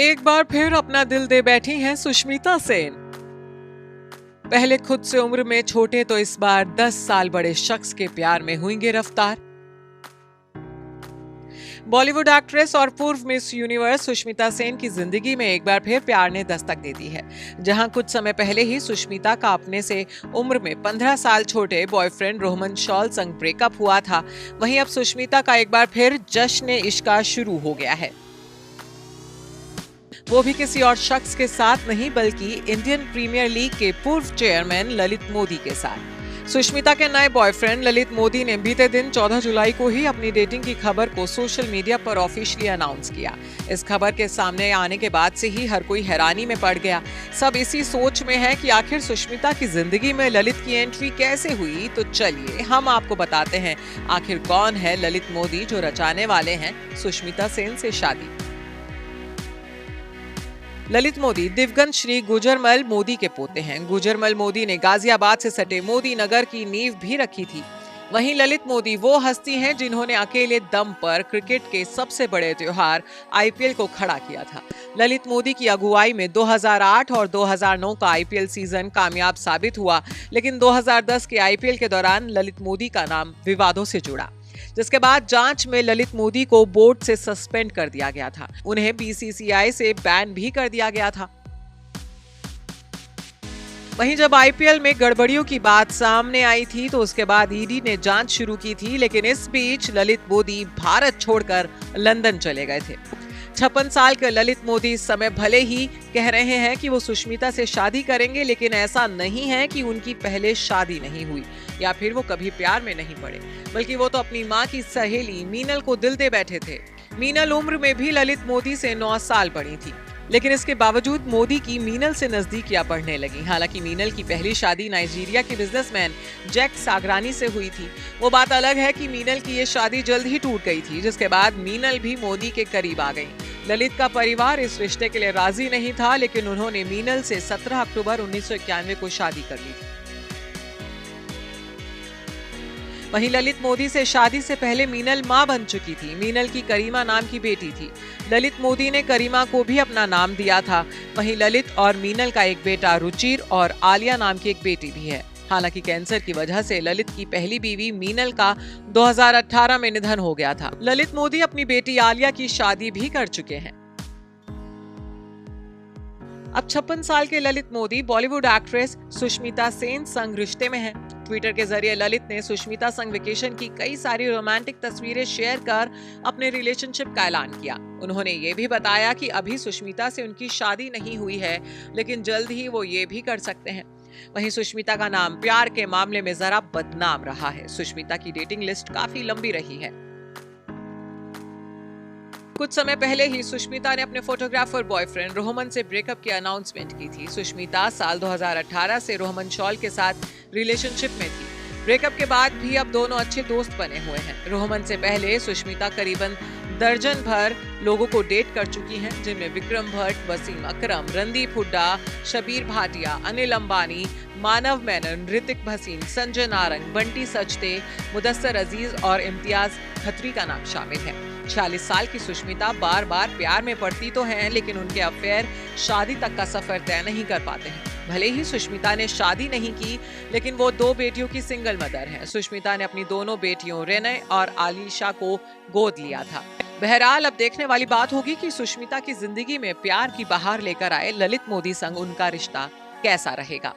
एक बार फिर अपना दिल दे बैठी हैं सुष्मिता सेन। पहले खुद से उम्र में छोटे तो इस बार 10 साल बड़े शख्स के प्यार में हुई गिरफ्तार। बॉलीवुड एक्ट्रेस और पूर्व मिस यूनिवर्स सुष्मिता सेन की जिंदगी में एक बार फिर प्यार ने दस्तक दे दी है। जहां कुछ समय पहले ही सुष्मिता का अपने से उम्र में 15 साल छोटे बॉयफ्रेंड रोहमन शॉल संग ब्रेकअप हुआ था, वहीं अब सुष्मिता का एक बार फिर जश्न इश्क शुरू हो गया है। वो भी किसी और शख्स के साथ नहीं बल्कि इंडियन प्रीमियर लीग के पूर्व चेयरमैन ललित मोदी के साथ। सुष्मिता के नए बॉयफ्रेंड ललित मोदी ने बीते दिन 14 जुलाई को ही अपनी डेटिंग की खबर को सोशल मीडिया पर ऑफिशियली अनाउंस किया। इस खबर के सामने आने के बाद से ही हर कोई हैरानी में पड़ गया। सब इसी सोच में है कि आखिर सुष्मिता की जिंदगी में ललित की एंट्री कैसे हुई। तो चलिए हम आपको बताते हैं आखिर कौन है ललित मोदी जो रचाने वाले हैं सुष्मिता सेन से शादी। ललित मोदी दिवंगत श्री गुजरमल मोदी के पोते हैं। गुजरमल मोदी ने गाजियाबाद से सटे मोदी नगर की नींव भी रखी थी। वहीं ललित मोदी वो हस्ती हैं जिन्होंने अकेले दम पर क्रिकेट के सबसे बड़े त्योहार आईपीएल को खड़ा किया था। ललित मोदी की अगुवाई में 2008 और 2009 का आईपीएल सीजन कामयाब साबित हुआ, लेकिन 2010 के आईपीएल के दौरान ललित मोदी का नाम विवादों से जुड़ा, जिसके बाद जांच में ललित मोदी को बोर्ड से सस्पेंड कर दिया गया था। उन्हें बीसीसीआई से बैन भी कर दिया गया था। वहीं जब आईपीएल में गड़बड़ियों की बात सामने आई थी तो उसके बाद ईडी ने जांच शुरू की थी, लेकिन इस बीच ललित मोदी भारत छोड़कर लंदन चले गए थे। 56 साल के ललित मोदी इस समय भले ही कह रहे हैं कि वो सुष्मिता से शादी करेंगे, लेकिन ऐसा नहीं है कि उनकी पहले शादी नहीं हुई या फिर वो कभी प्यार में नहीं पड़े, बल्कि वो तो अपनी मां की सहेली मीनल को दिल दे बैठे थे। मीनल उम्र में भी ललित मोदी से 9 साल बड़ी थी, लेकिन इसके बावजूद मोदी की मीनल से नजदीकियां बढ़ने लगी। हालांकि मीनल की पहली शादी नाइजीरिया के बिजनेसमैन जैक सागरानी से हुई थी। वो बात अलग है कि मीनल की ये शादी जल्द ही टूट गई थी, जिसके बाद मीनल भी मोदी के करीब आ गई। ललित का परिवार इस रिश्ते के लिए राजी नहीं था, लेकिन उन्होंने मीनल से 17 अक्टूबर 1991 को शादी कर ली थी। वहीं ललित मोदी से शादी से पहले मीनल मां बन चुकी थी। मीनल की करीमा नाम की बेटी थी। ललित मोदी ने करीमा को भी अपना नाम दिया था। वहीं ललित और मीनल का एक बेटा रुचिर और आलिया नाम की एक बेटी भी है। हालांकि कैंसर की वजह से ललित की पहली बीवी मीनल का 2018 में निधन हो गया था। ललित मोदी अपनी बेटी आलिया की शादी भी कर चुके हैं। अब 56 साल के ललित मोदी बॉलीवुड एक्ट्रेस सुष्मिता सेन संग रिश्ते में हैं। ट्विटर के जरिए ललित ने सुष्मिता संग वेकेशन की कई सारी रोमांटिक तस्वीरें शेयर कर अपने रिलेशनशिप का ऐलान किया। उन्होंने ये भी बताया कि अभी सुष्मिता से उनकी शादी नहीं हुई है, लेकिन जल्द ही वो ये भी कर सकते हैं। वहीं सुष्मिता का नाम प्यार के मामले में जरा बदनाम रहा है। सुष्मिता की डेटिंग लिस्ट काफी लंबी रही है। कुछ समय पहले ही सुष्मिता ने अपने फोटोग्राफर बॉयफ्रेंड रोहमन से ब्रेकअप की अनाउंसमेंट की थी। सुष्मिता साल 2018 से रोहमन शॉल के साथ रिलेशनशिप में थी। ब्रेकअप के बाद भी अब दोनों अच्छे दोस्त बने हुए हैं। रोहमन से पहले सुष्मिता करीबन दर्जन भर लोगों को डेट कर चुकी हैं, जिनमें विक्रम भट्ट, वसीम अकरम, रणदीप हुड्डा, शबीर भाटिया, अनिल अंबानी, मानव मेनन, ऋतिक भसीन, संजय नारंग, बंटी सचदे, मुदस्सर अजीज और इम्तियाज खत्री का नाम शामिल है। 46 साल की सुष्मिता बार बार प्यार में पड़ती तो हैं, लेकिन उनके अफेयर शादी तक का सफर तय नहीं कर पाते हैं। भले ही सुष्मिता ने शादी नहीं की, लेकिन वो 2 बेटियों की सिंगल मदर है। सुष्मिता ने अपनी दोनों बेटियों रेने और आलिशा को गोद लिया था। बहरहाल अब देखने वाली बात होगी कि सुष्मिता की जिंदगी में प्यार की बहार लेकर आए ललित मोदी संग उनका रिश्ता कैसा रहेगा।